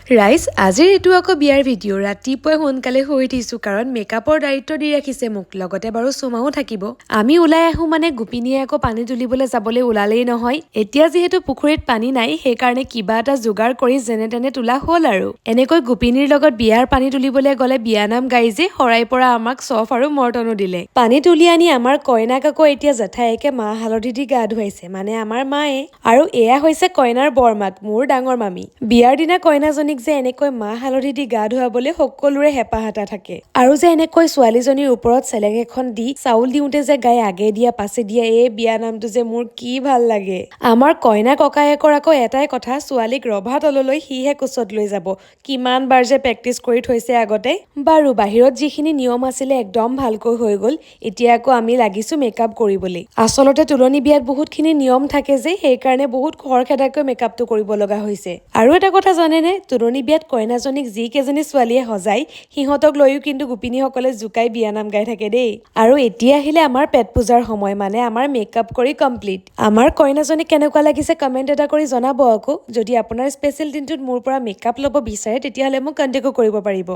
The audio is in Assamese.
ৰাইজ আজিৰ এইটো আকৌ বিয়াৰ ভিডিঅ' ৰাতিপুৱাই সোনকালে শুই উঠিছোঁ কাৰণ মেকআপৰ দায়িত্ব দি ৰাখিছে মোক লগতে বাৰু চুমাও থাকিব আমি ওলাই আহোঁ মানে গোপিনীয়ে আকৌ পানী তুলিবলৈ যাবলৈ ওলালেই নহয় এতিয়া যিহেতু পুখুৰীত পানী নাই সেইকাৰণে কিবা এটা যোগাৰ কৰি যেনে তেনে তোলা হ'ল আৰু এনেকৈ গোপিনীৰ লগত বিয়াৰ পানী তুলিবলৈ গ'লে বিয়ানাম গাই যে শৰাই পৰা আমাক চফ আৰু মৰ্টনো দিলে পানী তুলি আনি আমাৰ কইনাক আকৌ এতিয়া জেঠাইকে মাহ হালধি দি গা ধুৱাইছে মানে আমাৰ মায়ে আৰু এয়া হৈছে কইনাৰ বৰমাক মোৰ ডাঙৰ মামী বিয়াৰ দিনা কইনাজনী যে এনেকৈ মাহ হালধি দি গা ধুৱাবলৈ সকলোৰে হেঁপাহ এটা থাকে আৰু যে এনেকৈ ছোৱালীজনীৰ ওপৰত চেলেং এখন দি চাউল দিওঁতে যে গাই আগে দিয়া পাছে দিয়া এই বিয়া নামটো যে মোৰ কি ভাল লাগে আমাৰ কইনা ককায়েকৰ আকৌ এটাই কথা ছোৱালীক ৰভা তললৈ সিহে কোচত লৈ যাব কিমান বাৰ যে প্ৰেক্টিচ কৰি থৈছে আগতে বাৰু বাহিৰত যিখিনি নিয়ম আছিলে একদম ভালকৈ হৈ গ'ল এতিয়া আকৌ আমি লাগিছো মেকআপ কৰিবলৈ আচলতে তুলনি বিয়াত বহুতখিনি নিয়ম থাকে যে সেইকাৰণে বহুত খৰখেদাকৈ মেকআপটো কৰিব লগা হৈছে আৰু এটা কথা জানেনে তুলনি বিয়াত কইনাজনীক যিকেইজনী ছোৱালীয়ে সজাই সিহঁতক লৈও কিন্তু গোপিনীসকলে জোকাই বিয়ানাম গাই থাকে দেই আৰু এতিয়া আহিলে আমাৰ পেট পূজাৰ সময় মানে আমাৰ মেকআপ কৰি কমপ্লিট আমাৰ কইনাজনীক কেনেকুৱা লাগিছে কমেণ্ট এটা কৰি জনাব আকৌ যদি আপোনাৰ স্পেচিয়েল দিনটোত মোৰ পৰা মেকআপ ল'ব বিচাৰে তেতিয়াহ'লে মোক কণ্টেক্ট কৰিব পাৰিব